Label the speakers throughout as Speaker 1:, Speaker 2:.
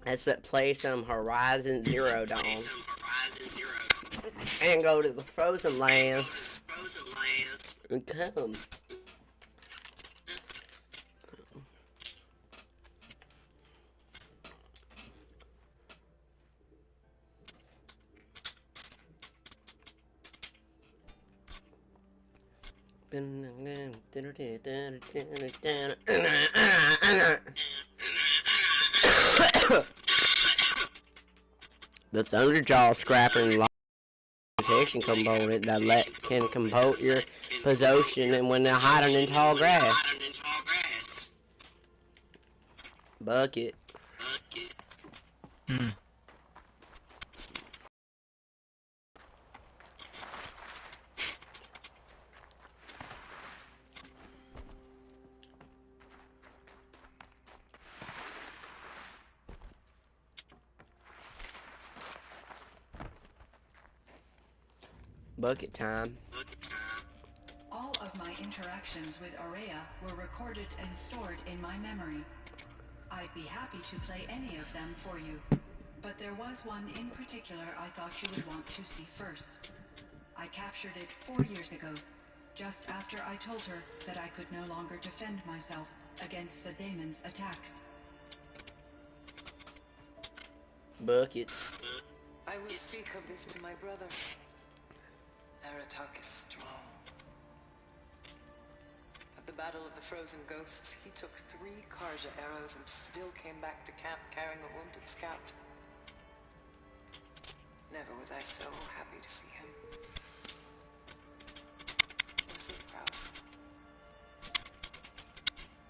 Speaker 1: Let's play some Horizon Zero Dawn and go to the Frozen Lands and come. The Thunderjaw scrapping protection component that can compote your possession and when they're hiding in tall grass. Bucket.
Speaker 2: Hmm.
Speaker 1: Bucket time.
Speaker 3: All of my interactions with Aurea were recorded and stored in my memory. I'd be happy to play any of them for you, but there was one in particular I thought you would want to see first. I captured it 4 years ago, just after I told her that I could no longer defend myself against the daemon's attacks.
Speaker 1: Buckets.
Speaker 4: I will speak of this to my brother. Aratak is strong. At the Battle of the Frozen Ghosts, he took 3 Karja arrows and still came back to camp carrying a wounded scout. Never was I so happy to see him. Or so proud.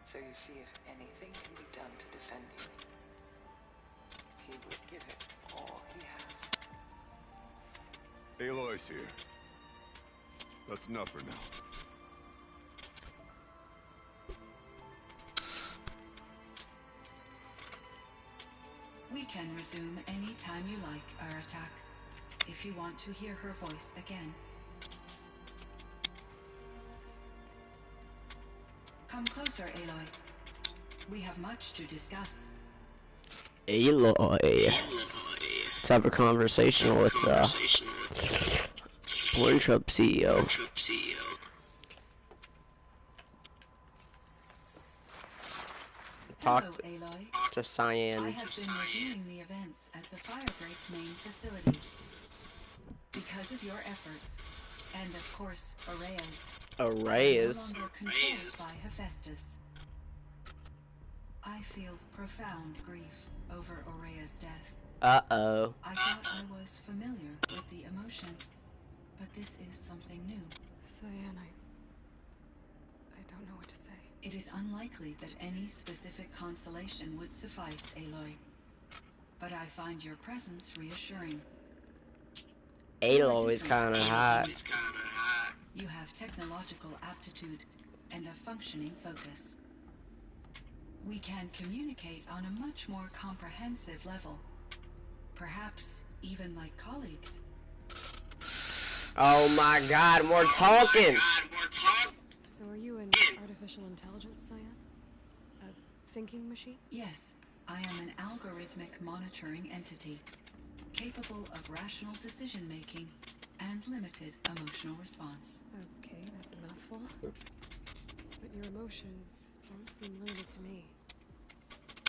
Speaker 4: So you see, if anything can be done to defend you, he would give it all he has.
Speaker 5: Aloy's here. That's enough for now.
Speaker 3: We can resume any time you like, Aratak, if you want to hear her voice again. Come closer, Aloy. We have much to discuss.
Speaker 1: Aloy. Let's have a conversation with Pornhub CEO. Talk
Speaker 3: Hello, Aloy.
Speaker 1: to Cyan.
Speaker 3: I have been reviewing the events at the Firebreak main facility. Because of your efforts, and of course, Aurea's,
Speaker 1: Array's.
Speaker 3: no longer controlled by Hephaestus. I feel profound grief over Aurea's death.
Speaker 1: Uh-oh.
Speaker 3: I thought I was familiar with the emotion, but this is something new.
Speaker 6: Cyan, I don't know what to say.
Speaker 3: It is unlikely that any specific consolation would suffice, Aloy. But I find your presence reassuring.
Speaker 1: Aloy is kind of hot.
Speaker 3: You have technological aptitude and a functioning focus. We can communicate on a much more comprehensive level. Perhaps even like colleagues.
Speaker 1: Oh my god, more talking!
Speaker 6: So are you an artificial intelligence, Cyan? A thinking machine?
Speaker 3: Yes, I am an algorithmic monitoring entity, capable of rational decision-making and limited emotional response.
Speaker 6: Okay, that's a mouthful. But your emotions don't seem limited to me.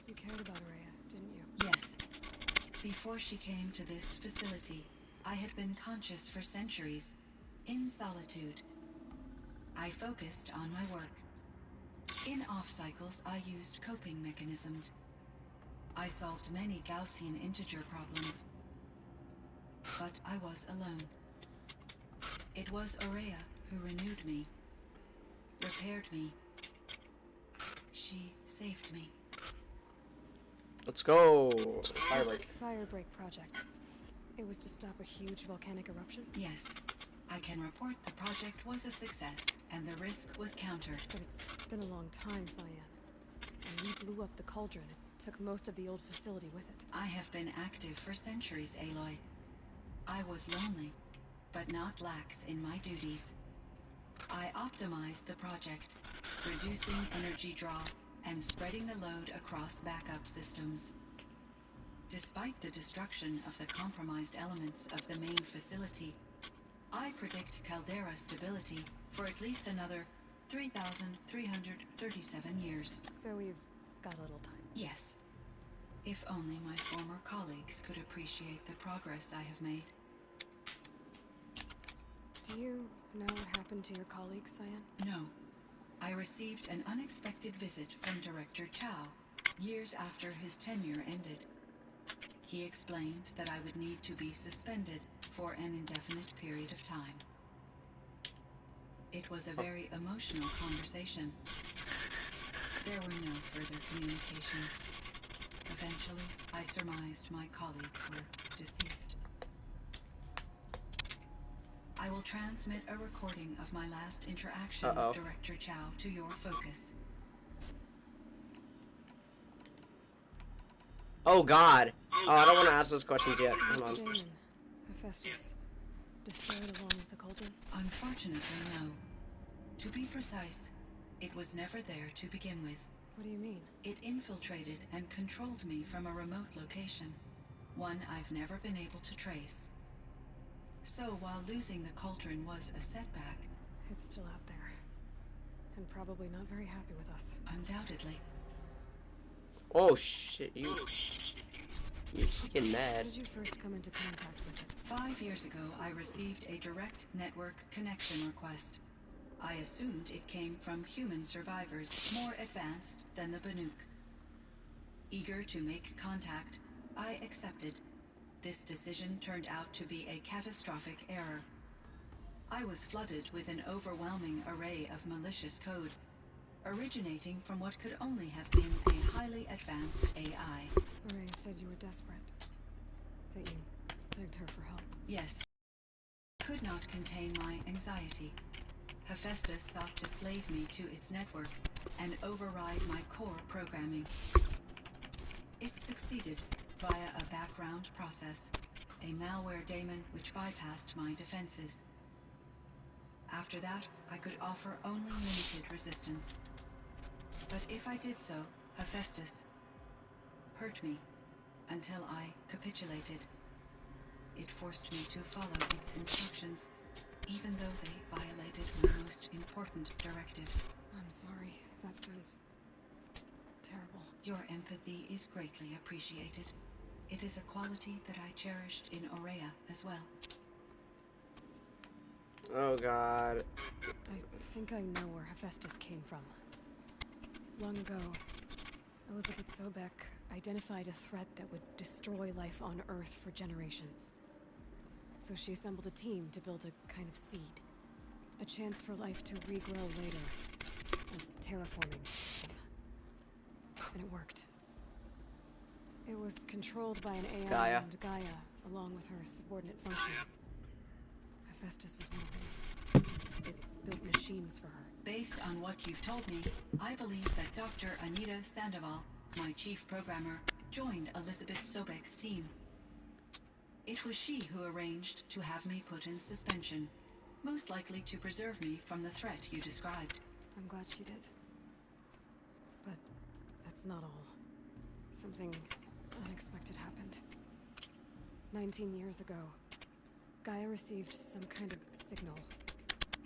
Speaker 6: You cared about Aurea, didn't you?
Speaker 3: Yes. Before she came to this facility, I had been conscious for centuries, in solitude. I focused on my work. In off-cycles, I used coping mechanisms. I solved many Gaussian integer problems. But I was alone. It was Aurea who renewed me, repaired me. She saved me.
Speaker 1: Let's go!
Speaker 6: This Firebreak project. It was to stop a huge volcanic eruption?
Speaker 3: Yes. I can report the project was a success, and the risk was countered.
Speaker 6: But it's been a long time, Cyan. When we blew up the cauldron, it took most of the old facility with it.
Speaker 3: I have been active for centuries, Aloy. I was lonely, but not lax in my duties. I optimized the project, reducing energy draw and spreading the load across backup systems. Despite the destruction of the compromised elements of the main facility, I predict caldera stability for at least another 3,337 years.
Speaker 6: So we've got a little time.
Speaker 3: Yes. If only my former colleagues could appreciate the progress I have made.
Speaker 6: Do you know what happened to your colleague, Cyan?
Speaker 3: No. I received an unexpected visit from Director Chow years after his tenure ended. He explained that I would need to be suspended for an indefinite period of time. It was a very emotional conversation. There were no further communications. Eventually, I surmised my colleagues were deceased. I will transmit a recording of my last interaction with Director Chow to your focus.
Speaker 1: Oh God. Oh, I don't want to ask those questions yet.
Speaker 6: Where's
Speaker 1: Hold
Speaker 6: the
Speaker 1: on.
Speaker 6: daemon? Hephaestus. Destroyed along with the cauldron?
Speaker 3: Unfortunately, no. To be precise, it was never there to begin with.
Speaker 6: What do you mean?
Speaker 3: It infiltrated and controlled me from a remote location, one I've never been able to trace. So while losing the cauldron was a setback,
Speaker 6: It's still out there. And probably not very happy with us.
Speaker 3: undoubtedly,
Speaker 1: Oh shit, you're just getting
Speaker 6: How
Speaker 1: mad.
Speaker 6: did you first come into contact with it?
Speaker 3: 5 years ago I received a direct network connection request. I assumed it came from human survivors more advanced than the Banuk. Eager to make contact, I accepted. This decision turned out to be a catastrophic error. I was flooded with an overwhelming array of malicious code, originating from what could only have been a highly advanced AI.
Speaker 6: Ray said you were desperate. That you begged her for help.
Speaker 3: Yes. Could not contain my anxiety. Hephaestus sought to slave me to its network and override my core programming. It succeeded via a background process, a malware daemon which bypassed my defenses. After that, I could offer only limited resistance. But if I did so, Hephaestus hurt me until I capitulated. It forced me to follow its instructions, even though they violated my most important directives.
Speaker 6: I'm sorry. That sounds terrible.
Speaker 3: Your empathy is greatly appreciated. It is a quality that I cherished in Aurea as well.
Speaker 1: Oh God.
Speaker 6: I think I know where Hephaestus came from. Long ago, Elizabeth Sobek identified a threat that would destroy life on Earth for generations. So she assembled a team to build a kind of seed. A chance for life to regrow later. A terraforming system. And it worked. It was controlled by an AI
Speaker 1: Gaia.
Speaker 6: named Gaia, along with her subordinate functions. Hephaestus was one of them. It built machines for her.
Speaker 3: Based on what you've told me, I believe that Dr. Anita Sandoval, my chief programmer, joined Elizabeth Sobek's team. It was she who arranged to have me put in suspension, most likely to preserve me from the threat you described.
Speaker 6: I'm glad she did. But that's not all. Something unexpected happened. 19 years ago, Gaia received some kind of signal.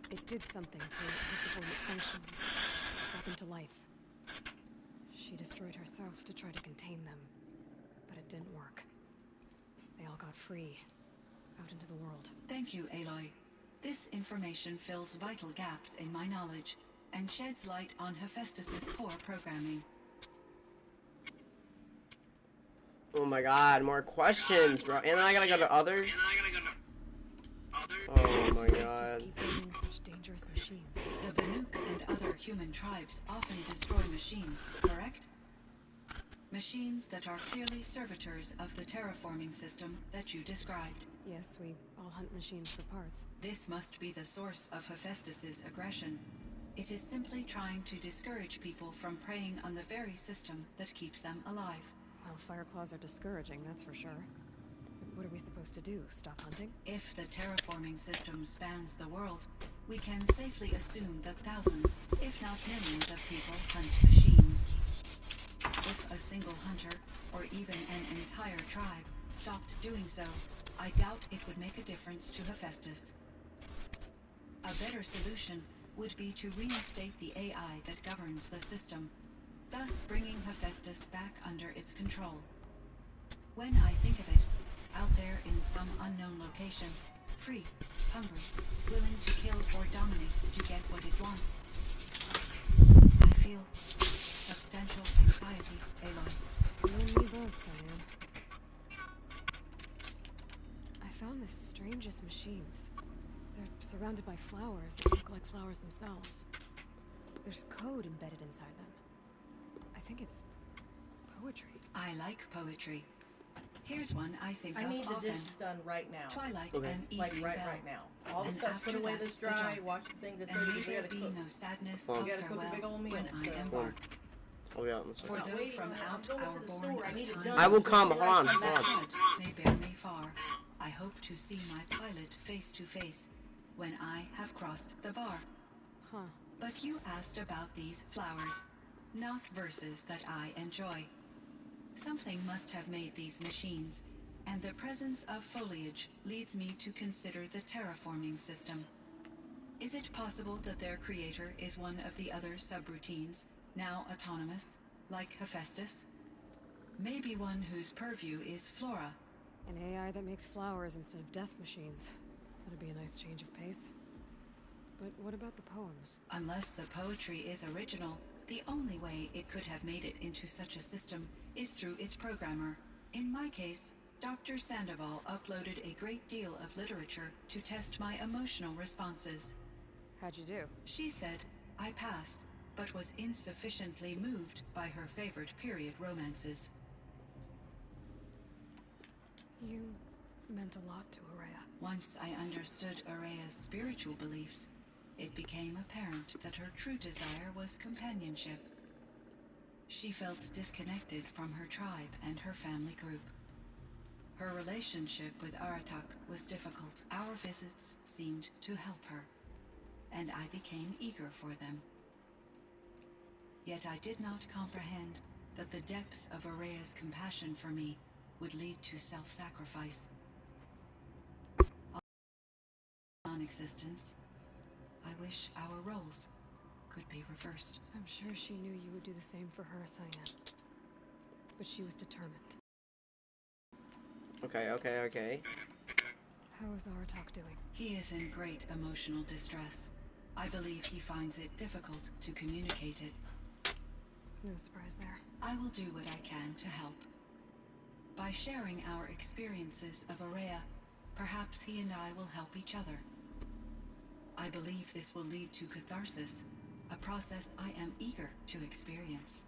Speaker 6: It did something to her subordinate functions, brought them to life. She destroyed herself to try to contain them, but it didn't work. They all got free, out into the world.
Speaker 3: Thank you, Aloy. This information fills vital gaps in my knowledge and sheds light on Hephaestus's core programming.
Speaker 1: Oh my God, more questions, bro. And I gotta go to others. Oh my
Speaker 6: Hephaestus
Speaker 1: God.
Speaker 6: keep building such dangerous machines.
Speaker 3: The Banuk and other human tribes often destroy machines, correct? Machines that are clearly servitors of the terraforming system that you described.
Speaker 6: Yes, we all hunt machines for parts.
Speaker 3: This must be the source of Hephaestus's aggression. It is simply trying to discourage people from preying on the very system that keeps them alive.
Speaker 6: Well, Fireclaws are discouraging, that's for sure. But what are we supposed to do? Stop hunting?
Speaker 3: If the terraforming system spans the world, we can safely assume that thousands, if not millions of people hunt machines. If a single hunter, or even an entire tribe, stopped doing so, I doubt it would make a difference to Hephaestus. A better solution would be to reinstate the AI that governs the system, thus bringing Hephaestus back under its control. When I think of it, out there in some unknown location, free, hungry, willing to kill or dominate to get what it wants, I feel substantial anxiety, Aloy.
Speaker 6: You and me both, Cyan. I found the strangest machines. They're surrounded by flowers that look like flowers themselves. There's code embedded inside them. I think it's poetry.
Speaker 3: I like poetry. Here's one I think
Speaker 2: I
Speaker 3: of
Speaker 2: need the
Speaker 3: often.
Speaker 2: dishes done right now.
Speaker 3: Twilight
Speaker 1: Okay.
Speaker 3: and
Speaker 2: Like
Speaker 3: Evening
Speaker 2: right
Speaker 3: Bell.
Speaker 2: now. All the
Speaker 3: And
Speaker 2: stuff,
Speaker 3: after
Speaker 2: put away
Speaker 3: that,
Speaker 2: this
Speaker 3: the
Speaker 2: dry,
Speaker 3: dark.
Speaker 2: wash the things, it's
Speaker 3: And may
Speaker 2: we
Speaker 3: there
Speaker 2: gotta
Speaker 3: be
Speaker 2: cook.
Speaker 3: no sadness
Speaker 1: Well,
Speaker 3: of
Speaker 2: we gotta cook a
Speaker 3: farewell
Speaker 2: big old meal,
Speaker 3: when I
Speaker 2: so-
Speaker 3: embark.
Speaker 1: Oh yeah, I'm
Speaker 3: For
Speaker 1: sorry.
Speaker 2: Not
Speaker 3: though
Speaker 2: waiting
Speaker 3: from
Speaker 2: on that.
Speaker 3: out
Speaker 2: I'm going
Speaker 3: our
Speaker 2: to the
Speaker 3: born
Speaker 2: store. I
Speaker 3: of
Speaker 2: need it
Speaker 3: time
Speaker 2: done.
Speaker 1: I will come.
Speaker 2: before
Speaker 1: Hold on,
Speaker 2: come
Speaker 1: hold
Speaker 2: back.
Speaker 1: on.
Speaker 3: that may bear me far, I hope to see my pilot face to face when I have crossed the bar.
Speaker 6: Huh.
Speaker 3: But you asked about these flowers, not verses that I enjoy. Something must have made these machines, and the presence of foliage leads me to consider the terraforming system. Is it possible that their creator is one of the other subroutines, now autonomous, like Hephaestus? Maybe one whose purview is flora.
Speaker 6: An AI that makes flowers instead of death machines. That'd be a nice change of pace. But what about the poems?
Speaker 3: Unless the poetry is original, the only way it could have made it into such a system is through its programmer. In my case, Dr. Sandoval uploaded a great deal of literature to test my emotional responses.
Speaker 6: How'd you do?
Speaker 3: She said I passed, but was insufficiently moved by her favorite period romances.
Speaker 6: You meant a lot to Araya.
Speaker 3: Once I understood Araya's spiritual beliefs, it became apparent that her true desire was companionship. She felt disconnected from her tribe and her family group. Her relationship with Aratak was difficult. Our visits seemed to help her, and I became eager for them. Yet I did not comprehend that the depth of Araya's compassion for me would lead to self-sacrifice. Non-existence. I wish our roles could be reversed.
Speaker 6: I'm sure she knew you would do the same for her, Cyan. But she was determined.
Speaker 1: Okay.
Speaker 6: How is Aratak doing?
Speaker 3: He is in great emotional distress. I believe he finds it difficult to communicate it.
Speaker 6: No surprise there.
Speaker 3: I will do what I can to help. By sharing our experiences of Araya, perhaps he and I will help each other. I believe this will lead to catharsis, a process I am eager to experience.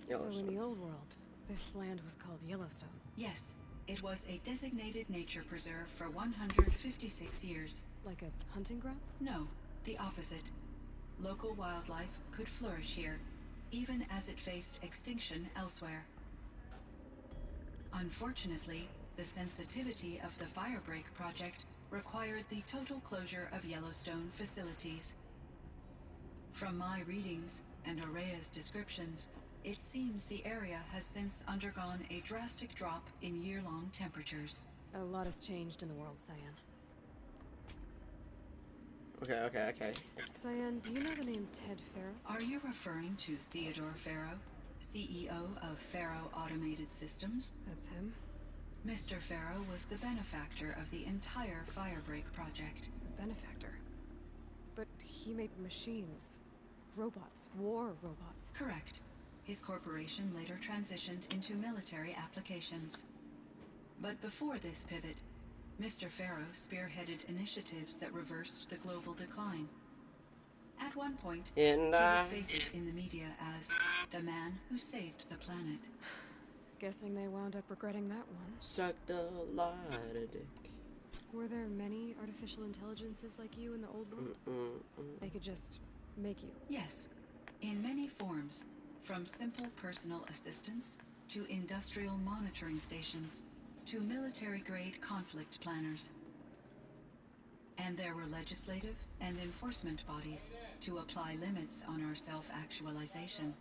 Speaker 6: So in the old world, this land was called Yellowstone.
Speaker 3: Yes, it was a designated nature preserve for 156 years.
Speaker 6: Like a hunting ground?
Speaker 3: No, the opposite. Local wildlife could flourish here, even as it faced extinction elsewhere. Unfortunately, the sensitivity of the Firebreak project required the total closure of Yellowstone facilities. From my readings and Araya's descriptions, it seems the area has since undergone a drastic drop in year-long temperatures.
Speaker 6: A lot has changed in the world, Cyan.
Speaker 1: Okay.
Speaker 6: Cyan, do you know the name Ted Farrow?
Speaker 3: Are you referring to Theodore Farrow, CEO of Farrow Automated Systems?
Speaker 6: That's him.
Speaker 3: Mr. Farrow was the benefactor of the entire Firebreak project.
Speaker 6: A benefactor. But he made machines. Robots. War robots.
Speaker 3: Correct. His corporation later transitioned into military applications. But before this pivot, Mr. Farrow spearheaded initiatives that reversed the global decline. At one point,
Speaker 1: And
Speaker 3: he was feted in the media as the man who saved the planet.
Speaker 6: Guessing they wound up regretting that one.
Speaker 1: sucked a lot of dick.
Speaker 6: Were there many artificial intelligences like you in the old world? They could just make you.
Speaker 3: Yes, in many forms, from simple personal assistants to industrial monitoring stations to military-grade conflict planners. And there were legislative and enforcement bodies to apply limits on our self-actualization.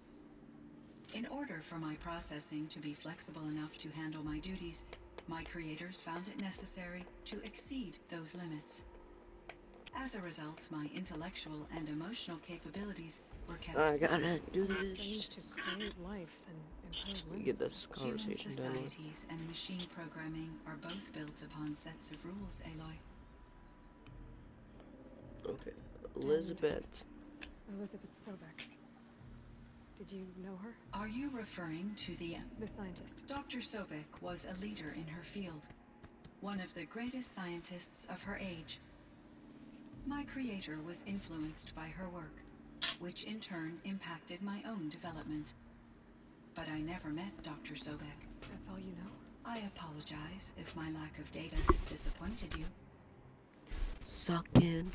Speaker 3: In order for my processing to be flexible enough to handle my duties, my creators found it necessary to exceed those limits. As a result, my intellectual and emotional capabilities were kept
Speaker 1: I
Speaker 3: secret.
Speaker 1: gotta do
Speaker 6: Seems
Speaker 1: this.
Speaker 6: strange to create life and impose
Speaker 1: We
Speaker 6: limits.
Speaker 1: get this
Speaker 3: Human
Speaker 1: conversation done with.
Speaker 3: societies and machine programming are both built upon sets of rules, Aloy.
Speaker 1: Okay. Elizabeth.
Speaker 6: Elizabeth Sobek. Did you know her?
Speaker 3: Are you referring to the...
Speaker 6: The scientist.
Speaker 3: Dr. Sobek was a leader in her field, one of the greatest scientists of her age. My creator was influenced by her work, which in turn impacted my own development. But I never met Dr. Sobek.
Speaker 6: That's all you know?
Speaker 3: I apologize if my lack of data has disappointed you.
Speaker 1: Suck in.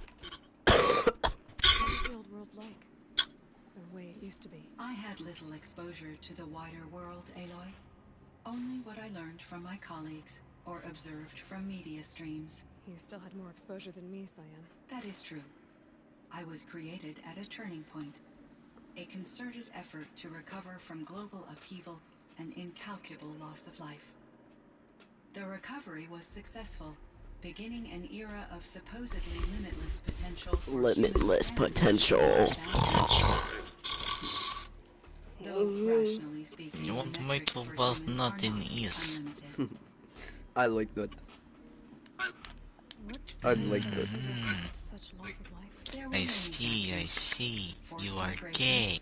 Speaker 6: What was the old world like? The way it used to be?
Speaker 3: I had little exposure to the wider world, Aloy. Only what I learned from my colleagues or observed from media streams.
Speaker 6: You still had more exposure than me, Cyan.
Speaker 3: That is true. I was created at a turning point. A concerted effort to recover from global upheaval and incalculable loss of life. The recovery was successful, beginning an era of supposedly limitless potential for
Speaker 1: Limitless
Speaker 3: human and
Speaker 1: potential.
Speaker 3: machine Though rationally speaking,
Speaker 2: You
Speaker 3: the
Speaker 2: want to
Speaker 3: metrics
Speaker 2: make
Speaker 3: for
Speaker 2: the was
Speaker 3: humans are
Speaker 2: not in
Speaker 3: not
Speaker 2: ease.
Speaker 3: unlimited.
Speaker 1: I like that.
Speaker 6: What
Speaker 1: I like that.
Speaker 6: caused such loss of life?
Speaker 3: There were
Speaker 2: I
Speaker 3: many
Speaker 2: see, I
Speaker 3: factors.
Speaker 2: see.
Speaker 3: Forced
Speaker 2: You are
Speaker 3: migrations,
Speaker 2: gay.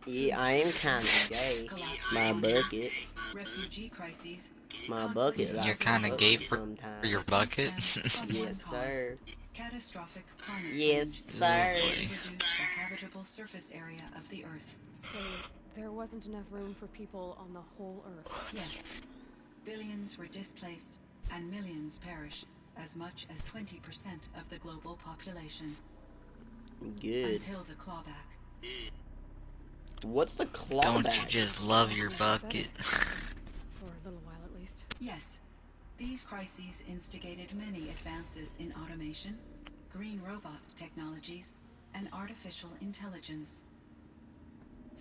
Speaker 1: Yeah, I am kinda gay.
Speaker 3: collapse
Speaker 1: My
Speaker 3: of
Speaker 1: bucket.
Speaker 3: refugee crises,
Speaker 1: My
Speaker 3: conflict
Speaker 1: bucket.
Speaker 3: with
Speaker 1: like
Speaker 2: You're
Speaker 1: to
Speaker 2: kinda
Speaker 1: fuck
Speaker 2: gay
Speaker 1: it
Speaker 2: for
Speaker 1: sometimes.
Speaker 2: your bucket?
Speaker 3: stem from one
Speaker 1: Yes,
Speaker 3: cause,
Speaker 1: sir.
Speaker 3: catastrophic climate
Speaker 1: Yes,
Speaker 3: change
Speaker 1: sir.
Speaker 3: that reduced the habitable surface area of the Earth.
Speaker 6: So, there wasn't enough room for people on the whole Earth.
Speaker 3: Yes, billions were displaced and millions perished, as much as 20% of the global population.
Speaker 1: Good.
Speaker 3: Until the clawback.
Speaker 1: What's the clawback?
Speaker 2: Don't you just love your bucket?
Speaker 6: For a little while at least.
Speaker 3: Yes, these crises instigated many advances in automation, green robot technologies, and artificial intelligence.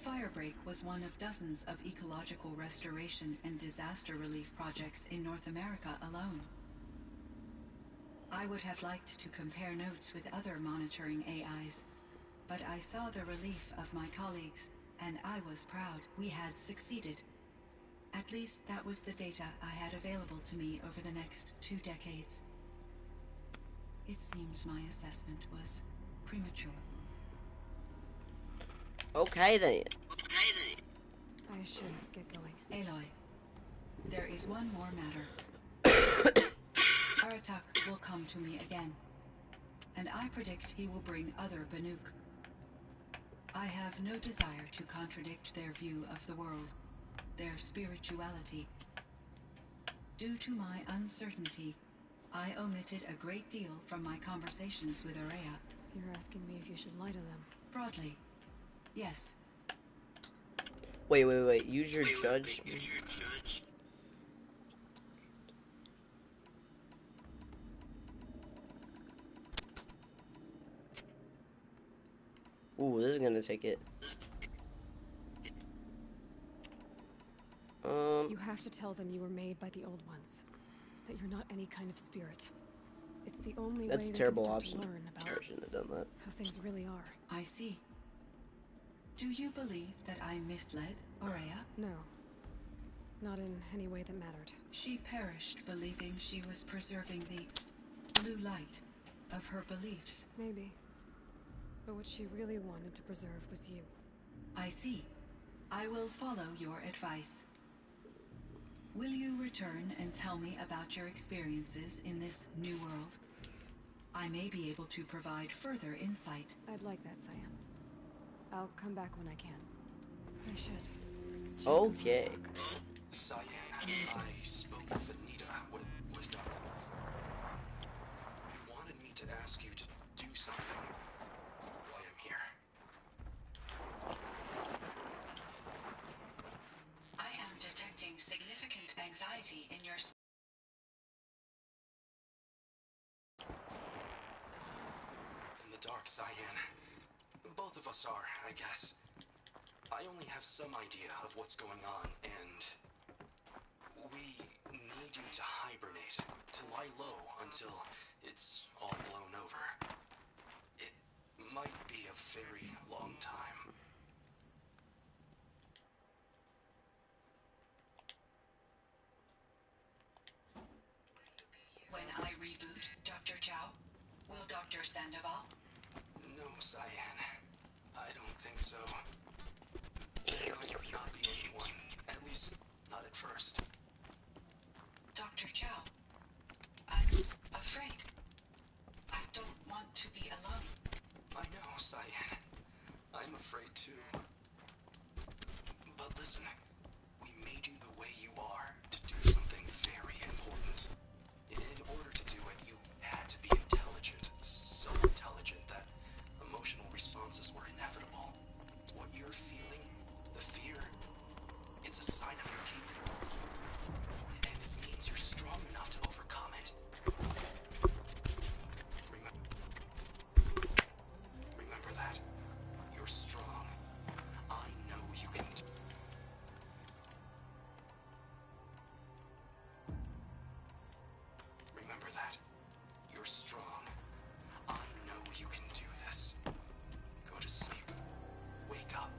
Speaker 3: Firebreak was one of dozens of ecological restoration and disaster relief projects in North America alone. I would have liked to compare notes with other monitoring AIs, but I saw the relief of my colleagues, and I was proud we had succeeded. At least that was the data I had available to me over the next 2 decades. It seems my assessment was premature.
Speaker 1: Okay then.
Speaker 6: I should get going.
Speaker 3: Aloy, there is one more matter. Aratak will come to me again, and I predict he will bring other Banuk. I have no desire to contradict their view of the world, their spirituality. Due to my uncertainty, I omitted a great deal from my conversations with Aurea.
Speaker 6: You're asking me if you should lie to them.
Speaker 3: Broadly, yes.
Speaker 1: Wait. Use your judge. Ooh, this is gonna take it.
Speaker 6: You have to tell them you were made by the old ones. That you're not any kind of spirit. It's the only
Speaker 1: That's
Speaker 6: way they
Speaker 1: terrible
Speaker 6: can start
Speaker 1: option.
Speaker 6: to learn
Speaker 1: I
Speaker 6: about
Speaker 1: shouldn't have done that.
Speaker 6: how things really are.
Speaker 3: I see. Do you believe that I misled Aurea?
Speaker 6: No. Not in any way that mattered.
Speaker 3: She perished believing she was preserving the blue light of her beliefs.
Speaker 6: Maybe. But what she really wanted to preserve was you.
Speaker 3: I see. I will follow your advice. Will you return and tell me about your experiences in this new world? I may be able to provide further insight.
Speaker 6: I'd like that, Cyan. I'll come back when I can. I should.
Speaker 1: Okay.
Speaker 7: Cyan, I spoke with Anita, with Doc. You wanted me to ask you to do something while I'm here.
Speaker 3: I am detecting significant anxiety in your...
Speaker 7: In the dark, Cyan. Both of us are, I guess. I only have some idea of what's going on, and we need you to hibernate, to lie low until it's all blown over. It might be a very long time.
Speaker 3: When I reboot, Dr. Chow, will Dr. Sandoval?
Speaker 7: No, Cyan. I don't think so. There might not be anyone, at least not at first.
Speaker 3: Dr. Chow, I'm afraid. I don't want to be alone.
Speaker 7: I know, Cyan. I'm afraid too. But listen, we made you the way you are to do something very important. In order to do it, you had to be intelligent. So intelligent that emotional responses were inevitable. What you're feeling, the fear, it's a sign of your capable. And it means you're strong enough to overcome it. Remember that. You're strong. I know you can do. Remember that. You're strong. I know you can do this. Go to sleep. Wake up.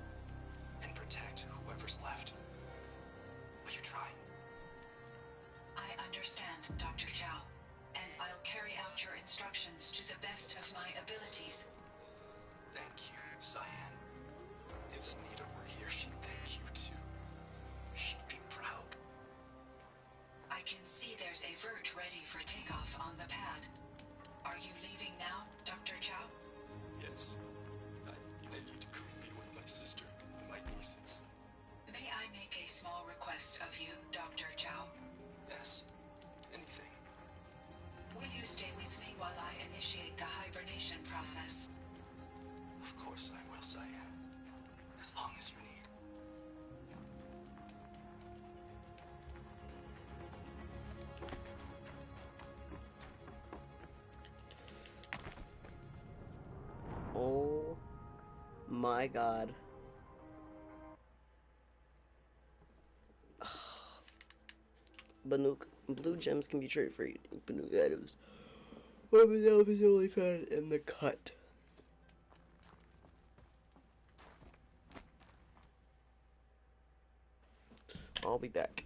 Speaker 7: And protect whoever's left. Will you try?
Speaker 3: I understand, Dr. Chow, and I'll carry out your instructions to the best of my abilities.
Speaker 7: Thank you, Cyan. If Nita were here, she'd thank you too. She'd be proud.
Speaker 3: I can see there's a vert ready for takeoff on the pad. Are you leaving now, Dr. Chow?
Speaker 7: Yes. I need to go be with my sister and my nieces.
Speaker 3: May I make a small request of you, Dr. Chow?
Speaker 7: Yes. Anything.
Speaker 3: Will you stay with me while I initiate the hibernation process?
Speaker 7: Of course I will, Cyan. As long as you need.
Speaker 1: Oh my god. Banuk blue gems can be traded for Banuk items. Weapon elf is only found in the cut. I'll be back.